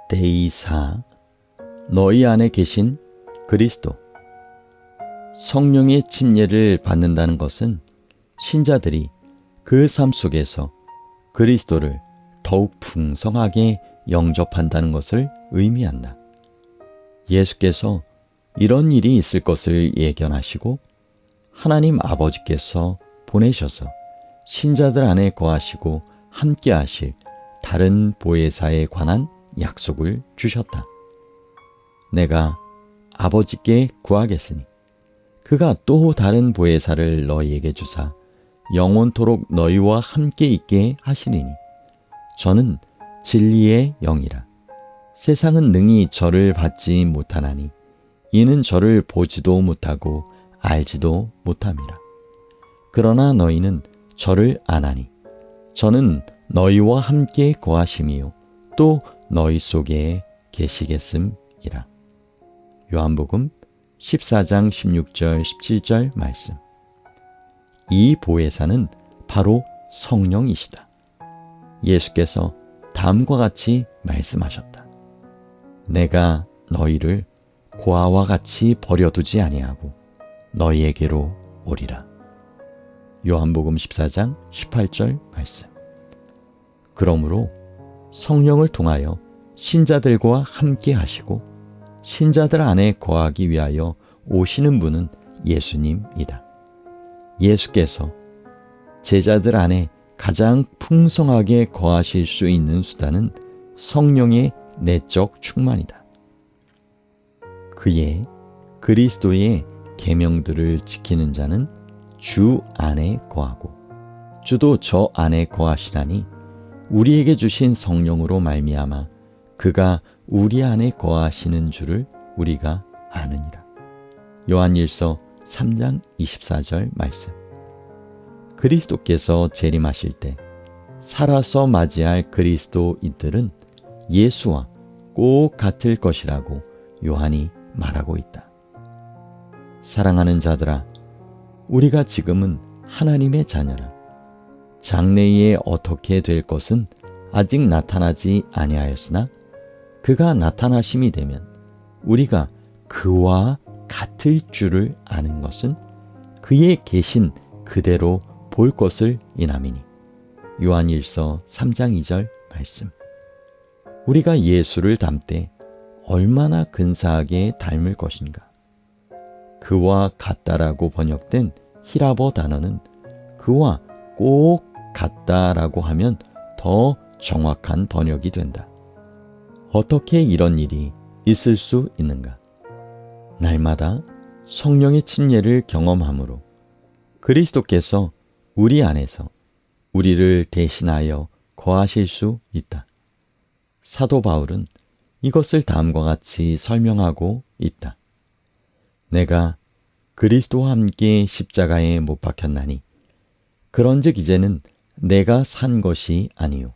데이사 너희 안에 계신 그리스도. 성령의 침례를 받는다는 것은 신자들이 그 삶 속에서 그리스도를 더욱 풍성하게 영접한다는 것을 의미한다. 예수께서 이런 일이 있을 것을 예견하시고 하나님 아버지께서 보내셔서 신자들 안에 거하시고 함께 하실 다른 보혜사에 관한 약속을 주셨다. 내가 아버지께 구하겠으니 그가 또 다른 보혜사를 너희에게 주사 영원토록 너희와 함께 있게 하시리니 저는 진리의 영이라. 세상은 능히 저를 받지 못하나니 이는 저를 보지도 못하고 알지도 못함이라. 그러나 너희는 저를 아나니 저는 너희와 함께 거하심이요 또 너희 속에 계시겠음이라. 요한복음 14장 16절 17절 말씀. 이 보혜사는 바로 성령이시다. 예수께서 다음과 같이 말씀하셨다. 내가 너희를 고아와 같이 버려두지 아니하고 너희에게로 오리라. 요한복음 14장 18절 말씀. 그러므로 성령을 통하여 신자들과 함께 하시고 신자들 안에 거하기 위하여 오시는 분은 예수님이다. 예수께서 제자들 안에 가장 풍성하게 거하실 수 있는 수단은 성령의 내적 충만이다. 그의 그리스도의 계명들을 지키는 자는 주 안에 거하고 주도 저 안에 거하시라니 우리에게 주신 성령으로 말미암아 그가 우리 안에 거하시는 줄을 우리가 아느니라. 요한일서 3장 24절 말씀. 그리스도께서 재림하실 때 살아서 맞이할 그리스도인들은 예수와 꼭 같을 것이라고 요한이 말하고 있다. 사랑하는 자들아, 우리가 지금은 하나님의 자녀라. 장래에 어떻게 될 것은 아직 나타나지 아니하였으나 그가 나타나심이 되면 우리가 그와 같을 줄을 아는 것은 그의 계신 그대로 볼 것을 인함이니. 요한일서 3장 2절 말씀. 우리가 예수를 닮때 얼마나 근사하게 닮을 것인가. 그와 같다라고 번역된 히라보 단어는 그와 꼭 같다라고 하면 더 정확한 번역이 된다. 어떻게 이런 일이 있을 수 있는가? 날마다 성령의 침례를 경험함으로 그리스도께서 우리 안에서 우리를 대신하여 거하실 수 있다. 사도 바울은 이것을 다음과 같이 설명하고 있다. 내가 그리스도와 함께 십자가에 못 박혔나니 그런즉 이제는 내가 산 것이 아니요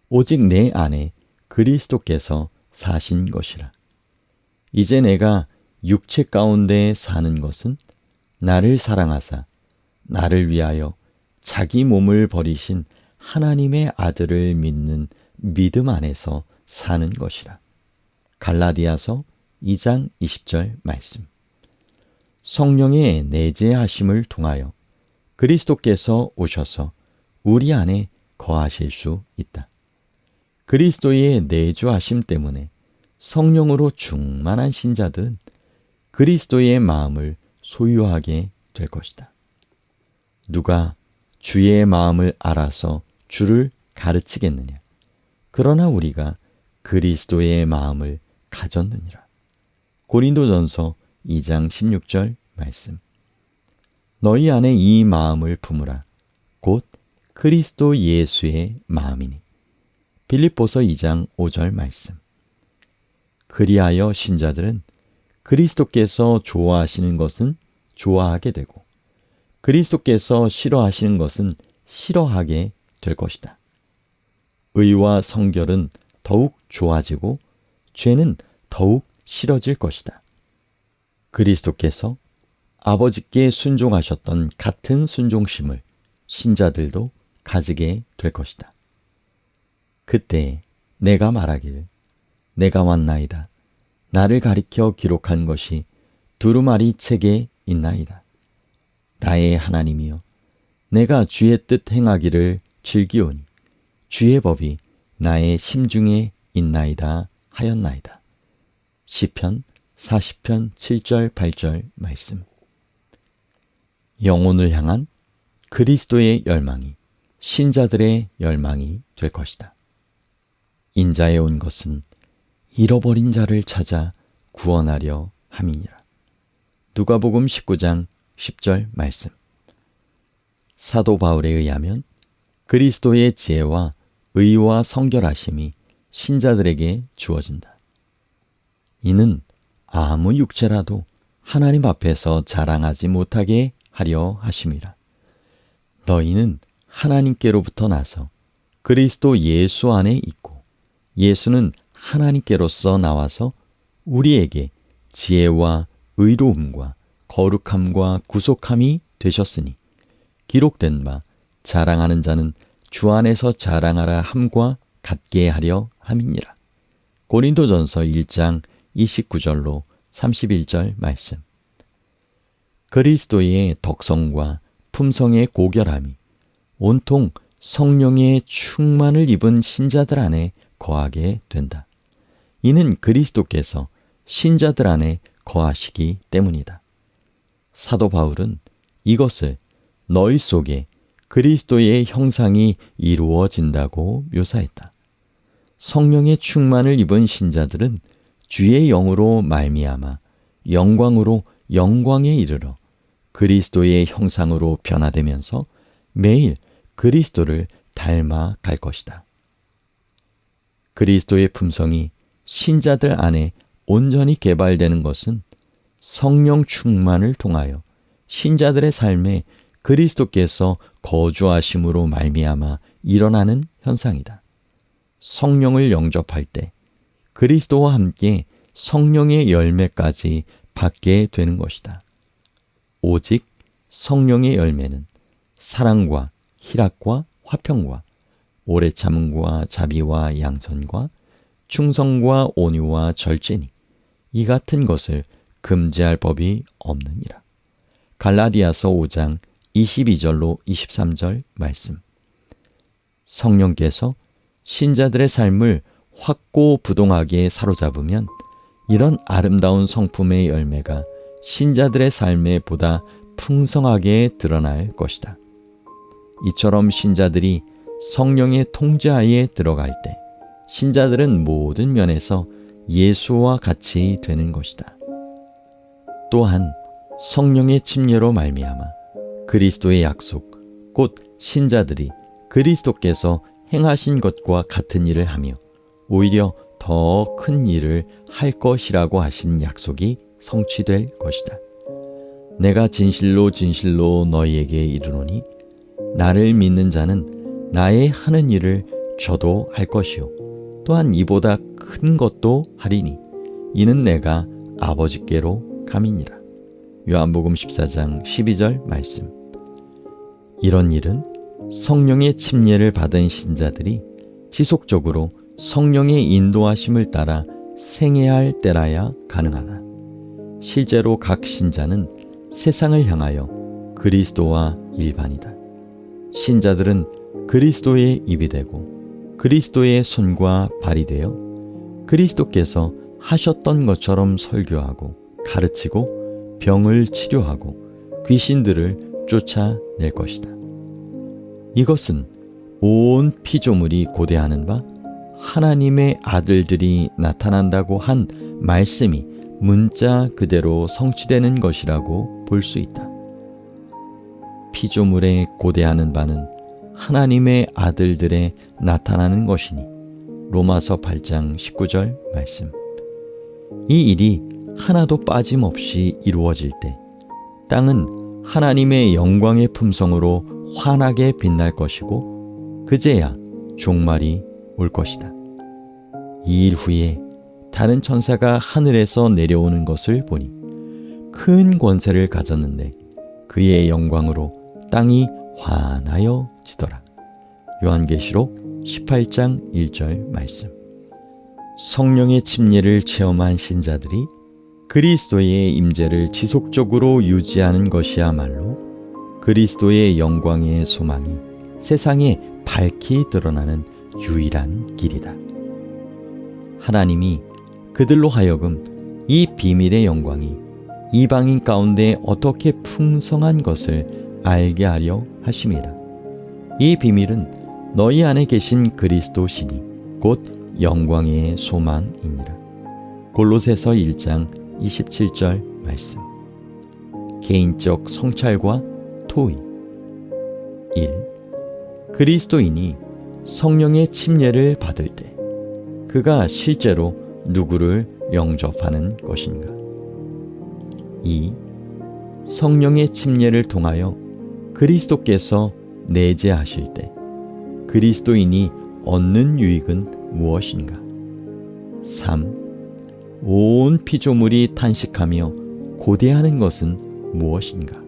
오직 내 안에 그리스도께서 사신 것이라. 이제 내가 육체 가운데 사는 것은 나를 사랑하사 나를 위하여 자기 몸을 버리신 하나님의 아들을 믿는 믿음 안에서 사는 것이라. 갈라디아서 2장 20절 말씀. 성령의 내재하심을 통하여 그리스도께서 오셔서 우리 안에 거하실 수 있다. 그리스도의 내주하심 때문에 성령으로 충만한 신자들은 그리스도의 마음을 소유하게 될 것이다. 누가 주의 마음을 알아서 주를 가르치겠느냐? 그러나 우리가 그리스도의 마음을 가졌느니라. 고린도전서 2장 16절 말씀. 너희 안에 이 마음을 품으라. 곧 그리스도 예수의 마음이니. 빌립보서 2장 5절 말씀. 그리하여 신자들은 그리스도께서 좋아하시는 것은 좋아하게 되고 그리스도께서 싫어하시는 것은 싫어하게 될 것이다. 의와 성결은 더욱 좋아지고 죄는 더욱 싫어질 것이다. 그리스도께서 아버지께 순종하셨던 같은 순종심을 신자들도 가지게 될 것이다. 그때 내가 말하기를 내가 왔나이다. 나를 가리켜 기록한 것이 두루마리 책에 있나이다. 나의 하나님이여, 내가 주의 뜻 행하기를 즐기오니 주의 법이 나의 심중에 있나이다 하였나이다. 시편 40편 7절 8절 말씀. 영혼을 향한 그리스도의 열망이 신자들의 열망이 될 것이다. 인자에 온 것은 잃어버린 자를 찾아 구원하려 함이니라. 누가복음 19장 10절 말씀. 사도 바울에 의하면 그리스도의 지혜와 의와 성결하심이 신자들에게 주어진다. 이는 아무 육체라도 하나님 앞에서 자랑하지 못하게 하려 하심이라. 너희는 하나님께로부터 나서 그리스도 예수 안에 있고 예수는 하나님께로서 나와서 우리에게 지혜와 의로움과 거룩함과 구속함이 되셨으니 기록된 바 자랑하는 자는 주 안에서 자랑하라 함과 같게 하려 함이니라. 고린도전서 1장 29절로 31절 말씀. 그리스도의 덕성과 품성의 고결함이 온통 성령의 충만을 입은 신자들 안에 거하게 된다. 이는 그리스도께서 신자들 안에 거하시기 때문이다. 사도 바울은 이것을 너희 속에 그리스도의 형상이 이루어진다고 묘사했다. 성령의 충만을 입은 신자들은 주의 영으로 말미암아 영광으로 영광에 이르러 그리스도의 형상으로 변화되면서 매일 그리스도를 닮아 갈 것이다. 그리스도의 품성이 신자들 안에 온전히 개발되는 것은 성령 충만을 통하여 신자들의 삶에 그리스도께서 거주하심으로 말미암아 일어나는 현상이다. 성령을 영접할 때 그리스도와 함께 성령의 열매까지 받게 되는 것이다. 오직 성령의 열매는 사랑과 희락과 화평과 오래 참음과 자비와 양선과 충성과 온유와 절제니 이 같은 것을 금지할 법이 없느니라. 갈라디아서 5장 22절로 23절 말씀. 성령께서 신자들의 삶을 확고부동하게 사로잡으면 이런 아름다운 성품의 열매가 신자들의 삶에 보다 풍성하게 드러날 것이다. 이처럼 신자들이 성령의 통제하에 들어갈 때 신자들은 모든 면에서 예수와 같이 되는 것이다. 또한 성령의 침례로 말미암아 그리스도의 약속, 곧 신자들이 그리스도께서 행하신 것과 같은 일을 하며 오히려 더 큰 일을 할 것이라고 하신 약속이 성취될 것이다. 내가 진실로 진실로 너희에게 이르노니 나를 믿는 자는 나의 하는 일을 저도 할 것이요 또한 이보다 큰 것도 하리니 이는 내가 아버지께로 감이니라. 요한복음 14장 12절 말씀. 이런 일은 성령의 침례를 받은 신자들이 지속적으로 성령의 인도하심을 따라 생애할 할 때라야 가능하다. 실제로 각 신자는 세상을 향하여 그리스도와 일반이다. 신자들은 그리스도의 입이 되고 그리스도의 손과 발이 되어 그리스도께서 하셨던 것처럼 설교하고 가르치고 병을 치료하고 귀신들을 쫓아낼 것이다. 이것은 온 피조물이 고대하는 바 하나님의 아들들이 나타난다고 한 말씀이 문자 그대로 성취되는 것이라고 볼 수 있다. 피조물에 고대하는 바는 하나님의 아들들에 나타나는 것이니 로마서 8장 19절 말씀. 이 일이 하나도 빠짐없이 이루어질 때 땅은 하나님의 영광의 품성으로 환하게 빛날 것이고 그제야 종말이 올 것이다. 이 일 후에 다른 천사가 하늘에서 내려오는 것을 보니 큰 권세를 가졌는데 그의 영광으로 땅이 환하여지더라. 요한계시록 18장 1절 말씀. 성령의 침례를 체험한 신자들이 그리스도의 임재를 지속적으로 유지하는 것이야말로 그리스도의 영광의 소망이 세상에 밝히 드러나는 유일한 길이다. 하나님이 그들로 하여금 이 비밀의 영광이 이방인 가운데 어떻게 풍성한 것을 알게 하려 하심이라. 이 비밀은 너희 안에 계신 그리스도 신이 곧 영광의 소망이니라. 골로새서 1장 27절 말씀. 개인적 성찰과 토의. 1. 그리스도인이 성령의 침례를 받을 때 그가 실제로 누구를 영접하는 것인가? 2. 성령의 침례를 통하여 그리스도께서 내재하실 때 그리스도인이 얻는 유익은 무엇인가? 3. 온 피조물이 탄식하며 고대하는 것은 무엇인가?